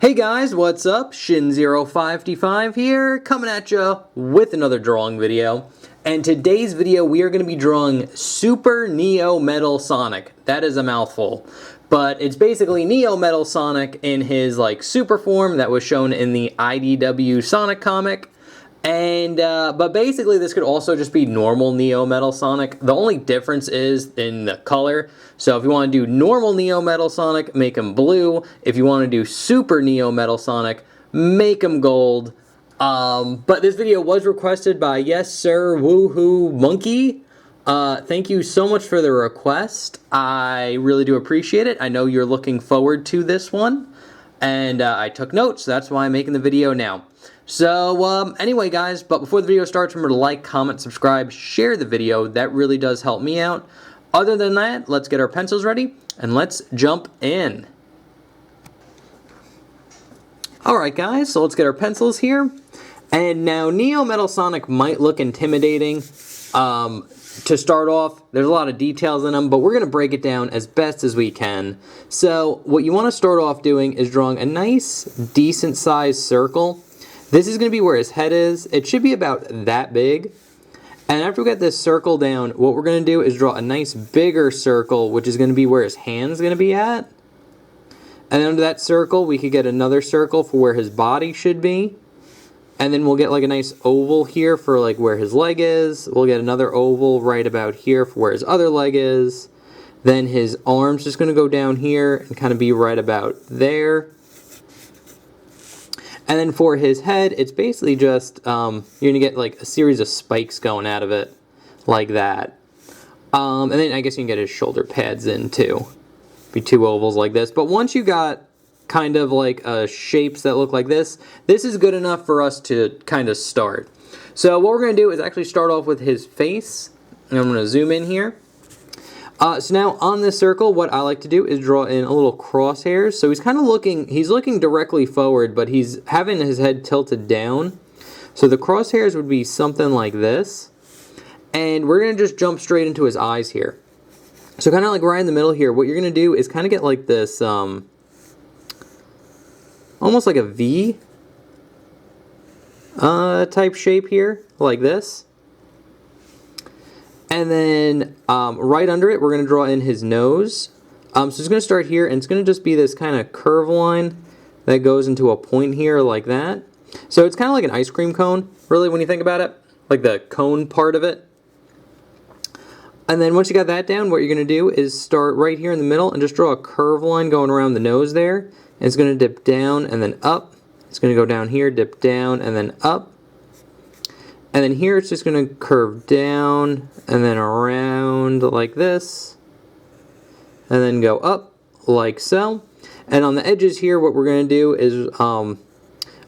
Hey guys, what's up? Shin05D5 here, coming at you with another drawing video. And today's video we are going to be drawing Super Neo Metal Sonic. That is a mouthful. But it's basically Neo Metal Sonic in his super form that was shown in the IDW Sonic comic. And but basically this could also just be normal Neo Metal Sonic. The only difference is in the color. So if you want to do normal Neo Metal Sonic, make him blue. If you want to do Super Neo Metal Sonic, make him gold. But this video was requested by Yes Sir Woohoo Monkey. Thank you so much for the request. I really do appreciate it. I know you're looking forward to this one. And I took notes, so that's why I'm making the video now. So anyway guys, but before the video starts, remember to like, comment, subscribe, share the video. That really does help me out. Other than that, let's get our pencils ready and let's jump in. Alright guys, so let's get our pencils here. And now Neo Metal Sonic might look intimidating to start off. There's a lot of details in them, but we're going to break it down as best as we can. So what you want to start off doing is drawing a nice, decent sized circle. This is going to be where his head is. It should be about that big. And after we get this circle down, what we're going to do is draw a nice bigger circle, which is going to be where his hand's going to be at. And under that circle, we could get another circle for where his body should be. And then we'll get like a nice oval here for like where his leg is. We'll get another oval right about here for where his other leg is. Then his arm's just going to go down here and kind of be right about there. And then for his head, it's basically just, you're going to get like a series of spikes going out of it, like that. And then I guess you can get his shoulder pads in too. Be two ovals like this. But once you got kind of like shapes that look like this is good enough for us to kind of start. So what we're going to do is actually start off with his face. And I'm going to zoom in here. So now on this circle, what I like to do is draw in a little crosshairs. So he's kind of looking directly forward, but he's having his head tilted down. So the crosshairs would be something like this. And we're going to just jump straight into his eyes here. So kind of like right in the middle here, what you're going to do is kind of get like this, almost like a V type shape here, like this. And then right under it, we're going to draw in his nose. So it's going to start here, and it's going to just be this kind of curve line that goes into a point here like that. So it's kind of like an ice cream cone, really, when you think about it. Like the cone part of it. And then once you got that down, what you're going to do is start right here in the middle and just draw a curve line going around the nose there. And it's going to dip down and then up. It's going to go down here, dip down, and then up. And then here it's just going to curve down and then around like this. And then go up like so. And on the edges here, what we're going to do is a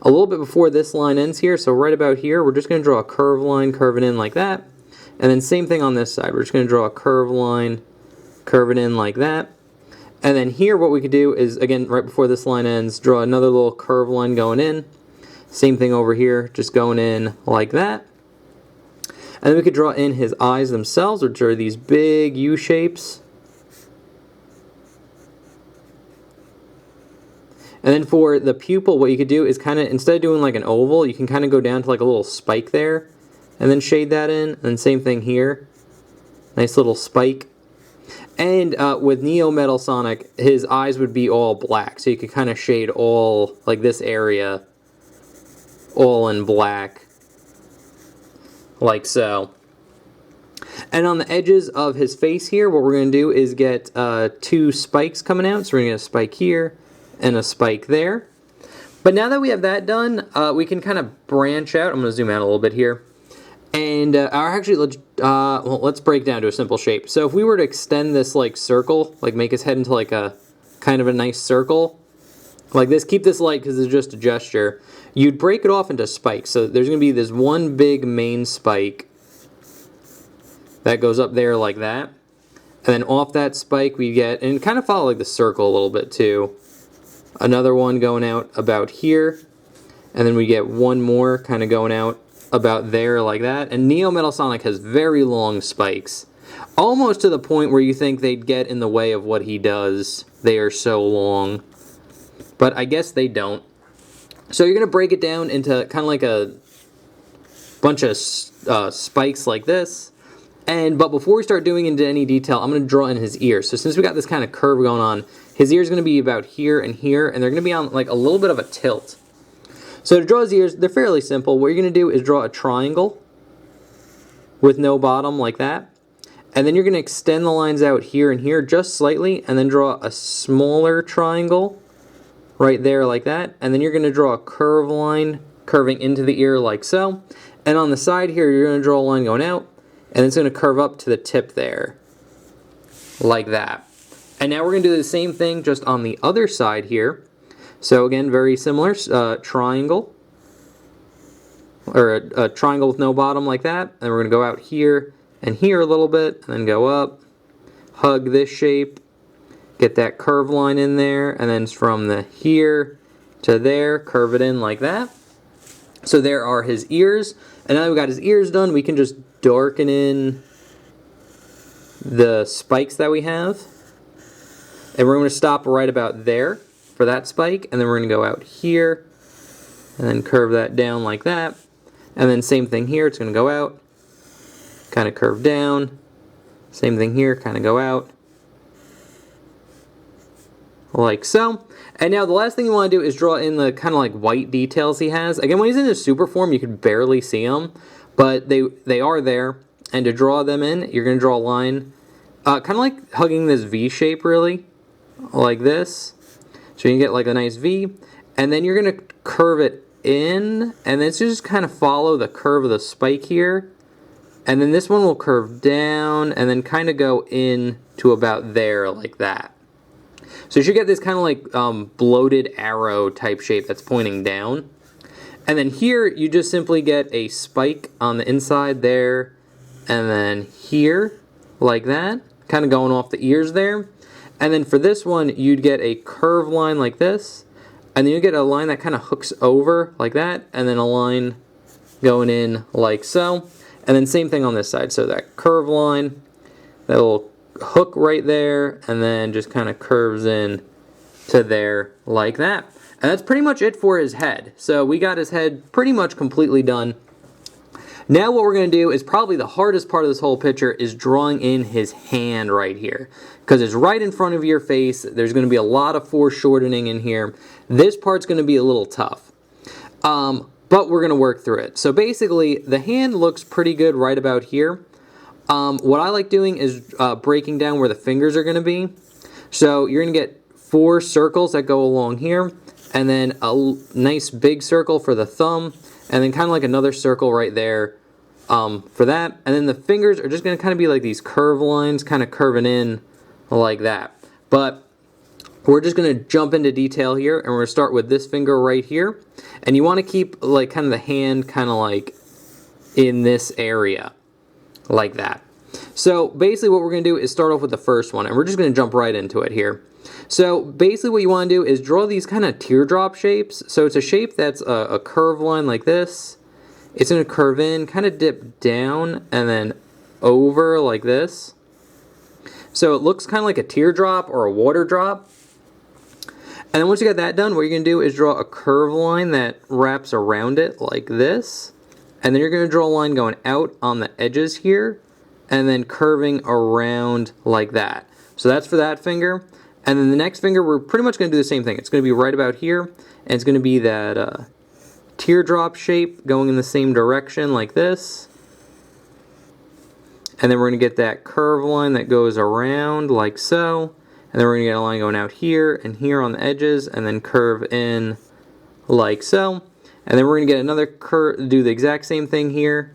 little bit before this line ends here, so right about here, we're just going to draw a curve line curving in like that. And then same thing on this side. We're just going to draw a curve line curving in like that. And then here what we could do is, again, right before this line ends, draw another little curve line going in. Same thing over here, just going in like that. And then we could draw in his eyes themselves, which are these big U shapes. And then for the pupil, what you could do is kind of, instead of doing like an oval, you can kind of go down to like a little spike there. And then shade that in. And then same thing here. Nice little spike. And with Neo Metal Sonic, his eyes would be all black. So you could kind of shade all, like this area, all in black. Like so. And on the edges of his face here, what we're going to do is get two spikes coming out. So we're going to get a spike here and a spike there. But now that we have that done, we can kind of branch out. I'm going to zoom out a little bit here. And let's break down to a simple shape. So if we were to extend this like circle, like make his head into like a kind of a nice circle, like this, keep this light because it's just a gesture, you'd break it off into spikes. So there's going to be this one big main spike that goes up there like that. And then off that spike we get, and kind of follow like the circle a little bit too, another one going out about here. And then we get one more kind of going out about there like that. And Neo Metal Sonic has very long spikes, almost to the point where you think they'd get in the way of what he does. They are so long. but I guess they don't. So you're going to break it down into kind of like a bunch of spikes like this. But before we start doing into any detail, I'm going to draw in his ears. So since we got this kind of curve going on, his ears are going to be about here, and they're going to be on like a little bit of a tilt. So to draw his ears, they're fairly simple. What you're going to do is draw a triangle with no bottom like that. And then you're going to extend the lines out here and here just slightly, and then draw a smaller triangle right there like that. And then you're going to draw a curve line curving into the ear like so. And on the side here, you're going to draw a line going out, and it's going to curve up to the tip there like that. And now we're going to do the same thing just on the other side here. So again, very similar, triangle, or a triangle with no bottom like that. And we're going to go out here and here a little bit, and then go up, hug this shape, get that curve line in there, and then from the here to there, curve it in like that. So there are his ears, and now that we've got his ears done, we can just darken in the spikes that we have. And we're going to stop right about there for that spike, and then we're going to go out here, and then curve that down like that. And then same thing here, it's going to go out, kind of curve down. Same thing here, kind of go out. Like so. And now the last thing you want to do is draw in the kind of like white details he has. Again, when he's in his super form, you can barely see them, but they are there. And to draw them in, you're going to draw a line, kind of like hugging this V shape really, like this. So you can get like a nice V, and then you're going to curve it in, and then just kind of follow the curve of the spike here. And then this one will curve down, and then kind of go in to about there like that. So you should get this kind of like bloated arrow type shape that's pointing down. And then here, you just simply get a spike on the inside there, and then here, like that, kind of going off the ears there. And then for this one, you'd get a curved line like this, and then you get a line that kind of hooks over like that, and then a line going in like so. And then same thing on this side, so that curved line, that little hook right there, and then just kind of curves in to there like that. And that's pretty much it for his head. So we got his head pretty much completely done. Now what we're going to do is probably the hardest part of this whole picture is drawing in his hand right here. Because it's right in front of your face. There's going to be a lot of foreshortening in here. This part's going to be a little tough. But we're going to work through it. So basically, the hand looks pretty good right about here. What I like doing is breaking down where the fingers are going to be. So you're going to get 4 circles that go along here, and then a nice big circle for the thumb, and then kind of like another circle right there for that. And then the fingers are just going to kind of be like these curve lines, kind of curving in like that. But we're just going to jump into detail here, and we're going to start with this finger right here. And you want to keep like kind of the hand kind of like in this area, like that. So basically what we're going to do is start off with the first one, and we're just going to jump right into it here. So basically what you want to do is draw these kind of teardrop shapes. So it's a shape that's a curved line like this. It's going to curve in, kind of dip down, and then over like this. So it looks kind of like a teardrop or a water drop. And then once you got that done, what you're going to do is draw a curved line that wraps around it like this. And then you're going to draw a line going out on the edges here, and then curving around like that. So that's for that finger. And then the next finger, we're pretty much going to do the same thing. It's going to be right about here, and it's going to be that teardrop shape going in the same direction like this. And then we're going to get that curved line that goes around like so. And then we're going to get a line going out here and here on the edges, and then curve in like so. And then we're going to get another curve, do the exact same thing here.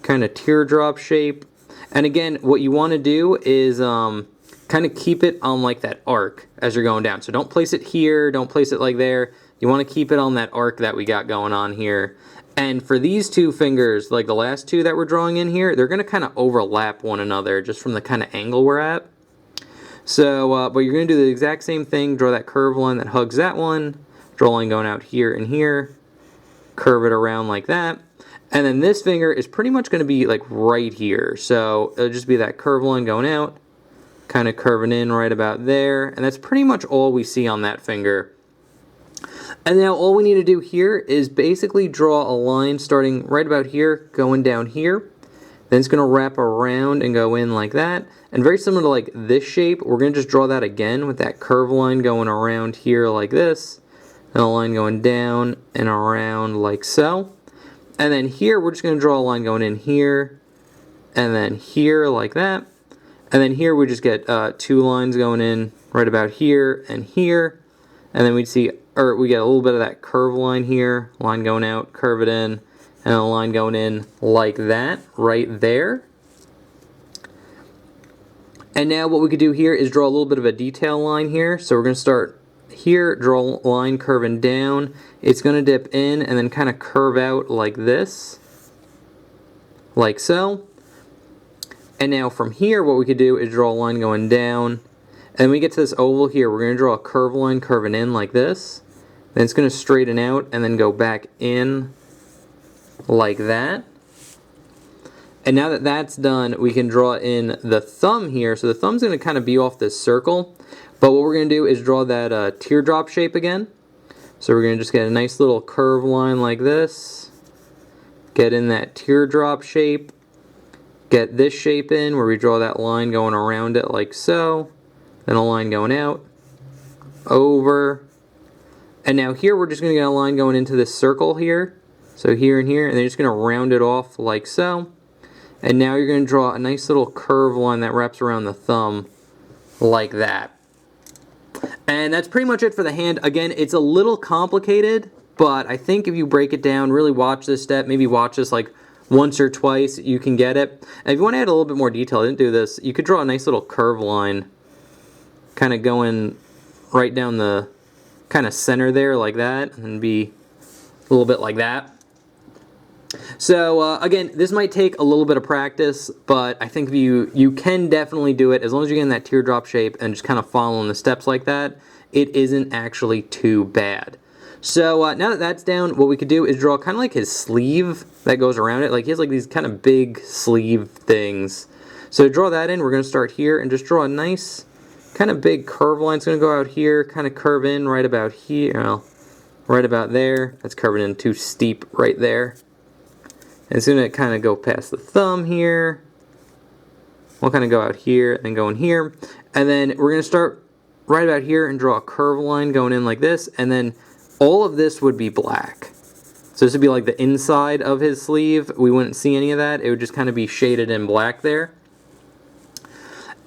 Kind of teardrop shape. And again, what you want to do is kind of keep it on like that arc as you're going down. So don't place it here, don't place it like there. You want to keep it on that arc that we got going on here. And for these 2 fingers, like the last 2 that we're drawing in here, they're going to kind of overlap one another just from the kind of angle we're at. So, but you're going to do the exact same thing, draw that curved line that hugs that one, draw a line going out here and here, curve it around like that. And then this finger is pretty much going to be like right here. So it'll just be that curved line going out, kind of curving in right about there. And that's pretty much all we see on that finger And now all we need to do here is basically draw a line starting right about here, going down here. Then it's going to wrap around and go in like that. And very similar to like this shape, we're going to just draw that again with that curve line going around here like this. And a line going down and around like so. And then here, we're just going to draw a line going in here. And then here like that. And then here we just get 2 lines going in right about here and here. And then we get a little bit of that curve line here. Line going out, curve it in. And a line going in like that, right there. And now what we could do here is draw a little bit of a detail line here. So we're going to start here, draw a line curving down. It's going to dip in and then kind of curve out like this. Like so. And now from here, what we could do is draw a line going down. And then we get to this oval here, we're going to draw a curve line curving in like this. Then it's going to straighten out and then go back in like that. And now that that's done, we can draw in the thumb here. So the thumb's going to kind of be off this circle. But what we're going to do is draw that teardrop shape again. So we're going to just get a nice little curve line like this. Get in that teardrop shape. Get this shape in where we draw that line going around it like so. Then a line going out. Over. And now here we're just going to get a line going into this circle here. So here and here, and then you're just going to round it off like so. And now you're going to draw a nice little curve line that wraps around the thumb like that. And that's pretty much it for the hand. Again, it's a little complicated, but I think if you break it down, really watch this step, maybe watch this like once or twice, you can get it. And if you want to add a little bit more detail, I didn't do this, you could draw a nice little curve line kind of going right down the kind of center there like that, and be a little bit like that. So again, this might take a little bit of practice, but I think you can definitely do it as long as you're getting that teardrop shape and just kind of following the steps like that. It isn't actually too bad. So now that that's down, what we could do is draw kind of like his sleeve that goes around it. Like he has like these kind of big sleeve things. So to draw that in, we're going to start here and just draw a nice kind of big curve line. It's going to go out here, kind of curve in right about here, well, right about there. That's curving in too steep right there. And it's going to kind of go past the thumb here. We'll kind of go out here and go in here. And then we're going to start right about here and draw a curve line going in like this. And then all of this would be black. So this would be like the inside of his sleeve. We wouldn't see any of that. It would just kind of be shaded in black there.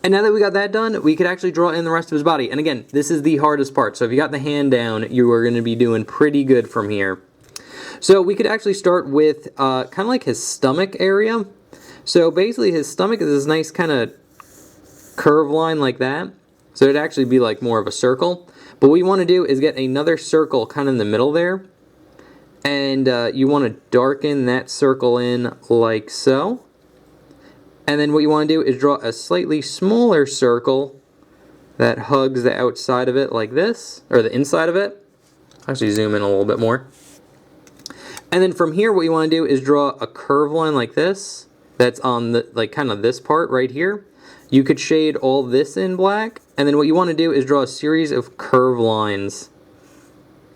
And now that we got that done, we could actually draw in the rest of his body. And again, this is the hardest part. So if you got the hand down, you are going to be doing pretty good from here. So we could actually start with kind of like his stomach area. So basically his stomach is this nice kind of curve line like that. So it'd actually be like more of a circle. But what you want to do is get another circle kind of in the middle there. And you want to darken that circle in like so. And then what you want to do is draw a slightly smaller circle that hugs the outside of it like this, or the inside of it. Actually zoom in a little bit more. And then from here, what you want to do is draw a curve line like this. That's on the like kind of this part right here. You could shade all this in black. And then what you want to do is draw a series of curve lines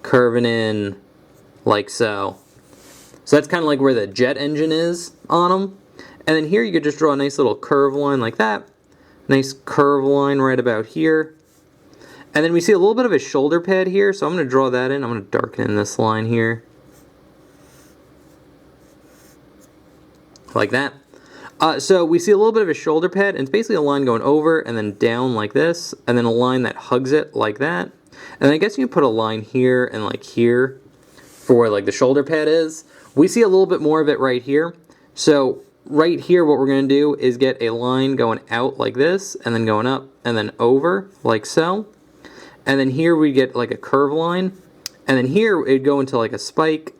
curving in like so. So that's kind of like where the jet engine is on them. And then here you could just draw a nice little curve line like that. Nice curve line right about here. And then we see a little bit of a shoulder pad here. So I'm going to draw that in. I'm going to darken in this line here. Like that. So we see a little bit of a shoulder pad, and it's basically a line going over and then down like this, and then a line that hugs it like that. And I guess you can put a line here and like here for where like the shoulder pad is. We see a little bit more of it right here. So right here what we're going to do is get a line going out like this, and then going up and then over like so. And then here we get like a curve line, and then here it'd go into like a spike,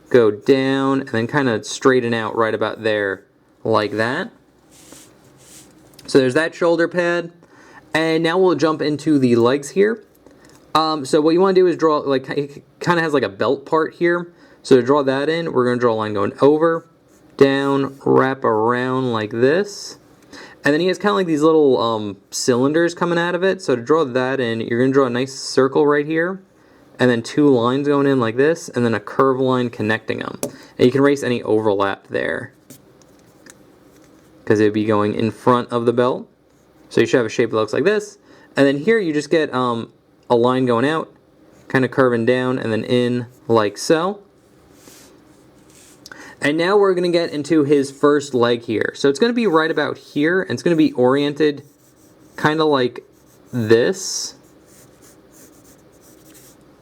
go down, and then kind of straighten out right about there like that. So there's that shoulder pad. And now we'll jump into the legs here. So what you want to do is draw, like, it kind of has like a belt part here. So to draw that in, we're going to draw a line going over, down, wrap around like this. And then he has kind of like these little cylinders coming out of it. So to draw that in, you're going to draw a nice circle right here. and then two lines going in like this, and then a curved line connecting them. And you can erase any overlap there, because it would be going in front of the belt. So you should have a shape that looks like this. And then here you just get a line going out, kind of curving down, and then in like so. And now we're going to get into his first leg here. So it's going to be right about here, and it's going to be oriented kind of like this.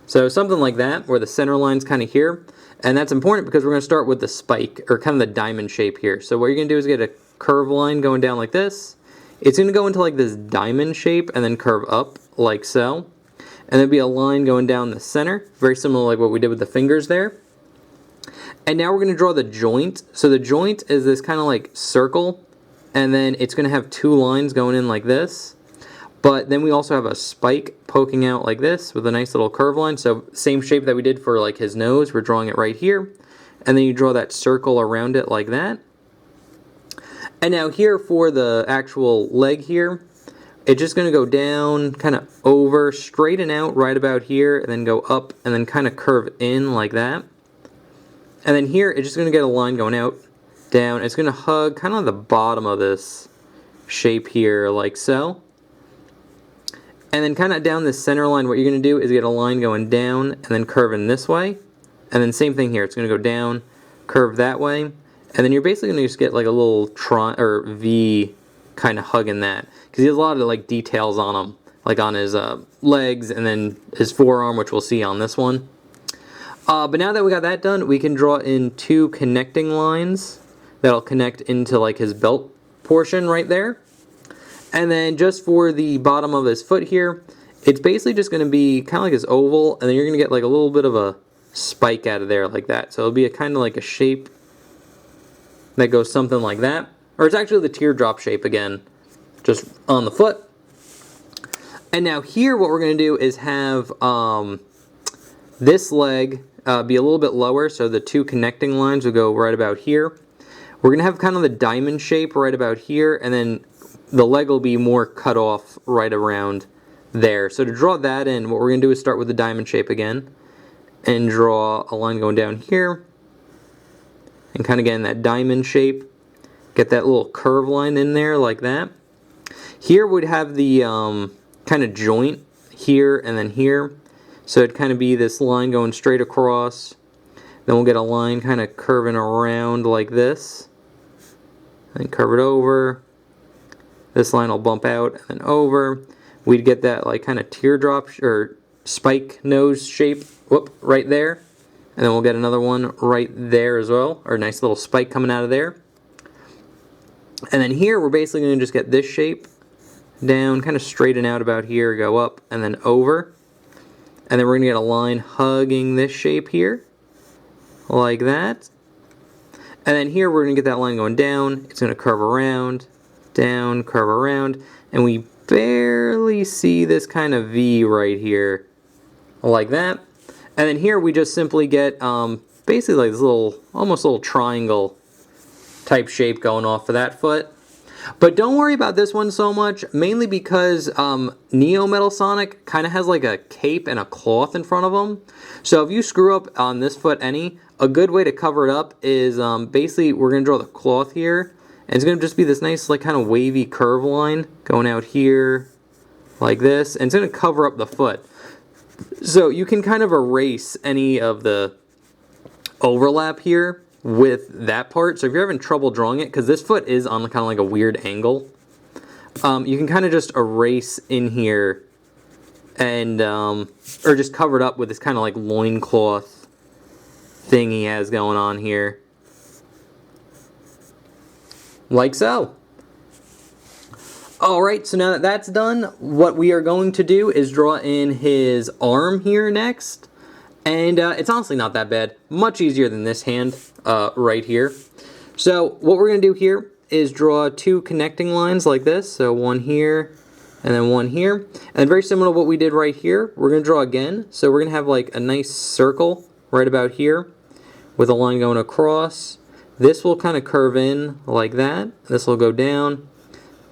So something like that, where the center line's kind of here. And that's important because we're going to start with the spike, or kind of the diamond shape here. So what you're going to do is get a curved line going down like this. It's going to go into like this diamond shape and then curve up like so. And there'll be a line going down the center, very similar to like what we did with the fingers there. And now we're going to draw the joint. So the joint is this kind of like circle, and then it's going to have two lines going in like this. But then we also have a spike poking out like this with a nice little curve line. So same shape that we did for like his nose, we're drawing it right here. And then you draw that circle around it like that. And now here for the actual leg here, it's just going to go down, kind of over, straighten out right about here, and then go up, and then kind of curve in like that. And then here, it's just going to get a line going out, down. It's going to hug kind of the bottom of this shape here, like so. And then kind of down this center line, what you're going to do is get a line going down, and then curving this way. And then same thing here. It's going to go down, curve that way. And then you're basically going to just get like a little or V kind of hugging that. Because he has a lot of like details on him, like on his legs, and then his forearm, which we'll see on this one. But now that we got that done, we can draw in two connecting lines that'll connect into like his belt portion right there. And then just for the bottom of his foot here, it's basically just going to be kind of like this oval, and then you're going to get like a little bit of a spike out of there like that. So it'll be a kind of like a shape that goes something like that. Or it's actually the teardrop shape again, just on the foot. And now here what we're going to do is have this leg be a little bit lower, so the two connecting lines will go right about here. We're going to have kind of the diamond shape right about here, and then the leg will be more cut off right around there. So to draw that in, what we're going to do is start with the diamond shape again, and draw a line going down here, and kind of get in that diamond shape. Get that little curve line in there like that. Here we'd have the kind of joint here and then here. So it'd kind of be this line going straight across. Then we'll get a line kind of curving around like this. And curve it over. This line will bump out and then over. We'd get that like kind of teardrop or spike nose shape, whoop, right there. And then we'll get another one right there as well, or a nice little spike coming out of there. And then here we're basically going to just get this shape down, kind of straighten out about here, go up, and then over. And then we're going to get a line hugging this shape here, like that. And then here we're going to get that line going down. It's going to curve around, down, curve around. And we barely see this kind of V right here, like that. And then here we just simply get basically like this little, almost little triangle type shape going off for that foot. But don't worry about this one so much, mainly because Neo Metal Sonic kind of has like a cape and a cloth in front of him. So if you screw up on this foot any, a good way to cover it up is basically we're going to draw the cloth here. And it's going to just be this nice like kind of wavy curve line going out here like this. And it's going to cover up the foot. So you can kind of erase any of the overlap here with that part. So if you're having trouble drawing it, because this foot is on kind of like a weird angle, you can kind of just erase in here and or just cover it up with this kind of like loincloth thing he has going on here, like so. Alright, so now that that's done, what we are going to do is draw in his arm here next. And it's honestly not that bad. Much easier than this hand right here. So what we're going to do here is draw two connecting lines like this. So one here and then one here. And very similar to what we did right here, we're going to draw again. So we're going to have like a nice circle right about here with a line going across. This will kind of curve in like that. This will go down,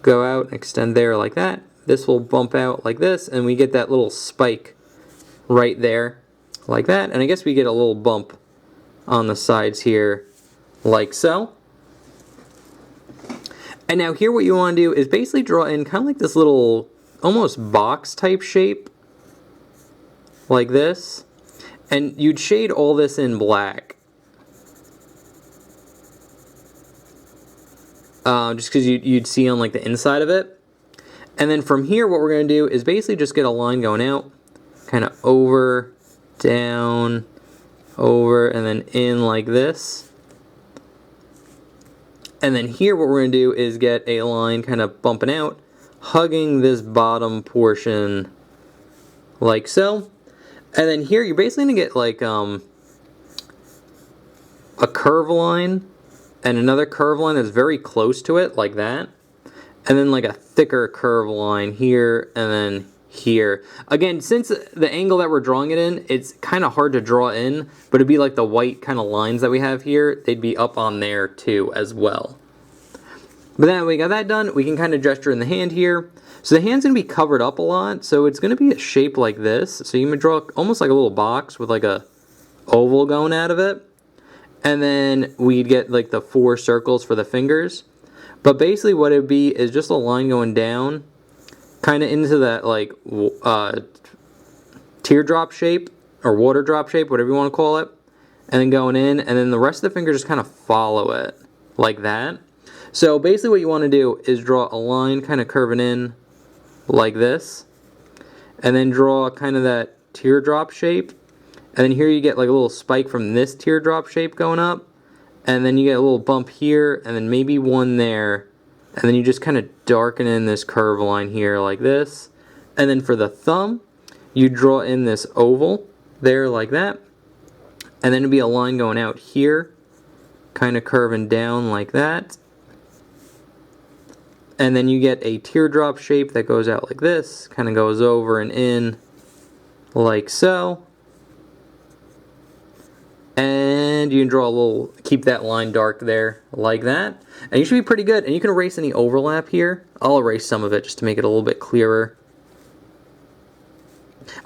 go out, extend there like that. This will bump out like this, and we get that little spike right there like that. And I guess we get a little bump on the sides here, like so. And now here what you want to do is basically draw in kind of like this little almost box type shape, like this. And you'd shade all this in black. Just because you'd see on like the inside of it. And then from here what we're going to do is basically just get a line going out, kind of over, down, over, and then in like this. And then here what we're going to do is get a line kind of bumping out, hugging this bottom portion like so. And then here you're basically going to get like a curve line and another curve line that's very close to it, like that. And then like a thicker curve line here and then here. Again, since the angle that we're drawing it in, it's kind of hard to draw in, but it'd be like the white kind of lines that we have here, they'd be up on there too as well. But then we got that done, we can kind of gesture in the hand here. So the hand's going to be covered up a lot, so it's going to be a shape like this. So you can draw almost like a little box with like a oval going out of it. And then we'd get like the 4 circles for the fingers. But basically what it would be is just a line going down, kind of into that like teardrop shape or water drop shape, whatever you want to call it. And then going in, and then the rest of the fingers just kind of follow it like that. So basically what you want to do is draw a line kind of curving in like this. And then draw kind of that teardrop shape. And then here you get like a little spike from this teardrop shape going up. And then you get a little bump here, and then maybe one there. And then you just kind of darken in this curve line here like this. And then for the thumb, you draw in this oval there like that. And then it'd be a line going out here, kind of curving down like that. And then you get a teardrop shape that goes out like this, kind of goes over and in like so. And you can draw a little, keep that line dark there like that. And you should be pretty good. And you can erase any overlap here. I'll erase some of it just to make it a little bit clearer.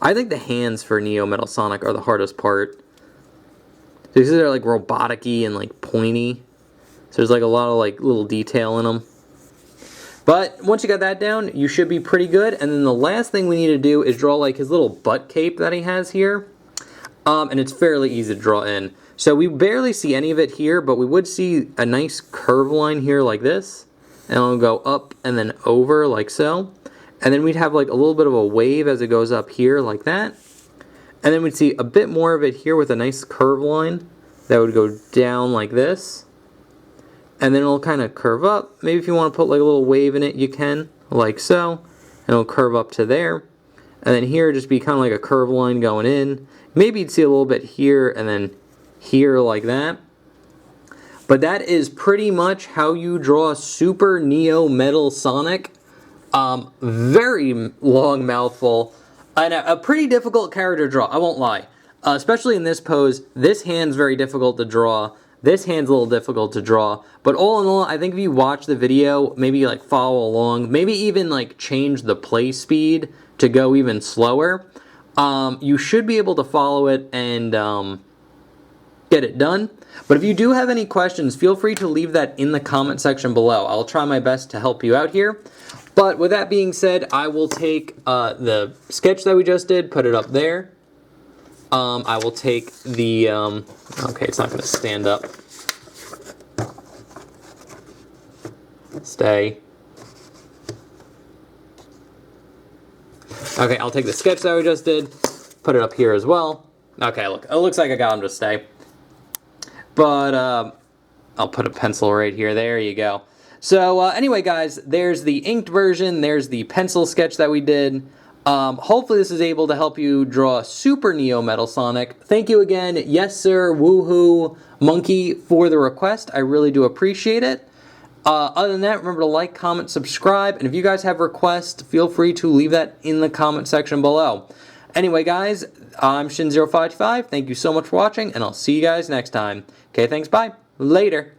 I think the hands for Neo Metal Sonic are the hardest part. These are like robotic-y and like pointy. So there's like a lot of like little detail in them. But once you got that down, you should be pretty good. And then the last thing we need to do is draw like his little butt cape that he has here. And it's fairly easy to draw in. So we barely see any of it here, but we would see a nice curve line here like this. And it'll go up and then over like so. And then we'd have like a little bit of a wave as it goes up here like that. And then we'd see a bit more of it here with a nice curve line that would go down like this. And then it'll kind of curve up. Maybe if you want to put like a little wave in it, you can, like so. And it'll curve up to there. And then here just be kind of like a curve line going in. Maybe you'd see a little bit here and then here like that. But that is pretty much how you draw Super Neo Metal Sonic. Very long mouthful. And a pretty difficult character to draw, I won't lie. Especially in this pose, this hand's very difficult to draw. This hand's a little difficult to draw. But all in all, I think if you watch the video, maybe like follow along, maybe even like change the play speed to go even slower, you should be able to follow it and get it done. But if you do have any questions, feel free to leave that in the comment section below. I'll try my best to help you out here. But with that being said, I will take the sketch that we just did, put it up there. I will take the, okay, it's not going to stand up. Stay. Okay, I'll take the sketch that we just did, put it up here as well. Okay, look, it looks like I got him to stay. But I'll put a pencil right here. There you go. So anyway, guys, there's the inked version. There's the pencil sketch that we did. Hopefully this is able to help you draw Super Neo Metal Sonic. Thank you again, Yes Sir Woohoo Monkey, for the request. I really do appreciate it. Other than that, remember to like, comment, subscribe, and if you guys have requests, feel free to leave that in the comment section below. Anyway, guys, I'm Shin0525. Thank you so much for watching, and I'll see you guys next time. Okay, thanks, bye. Later.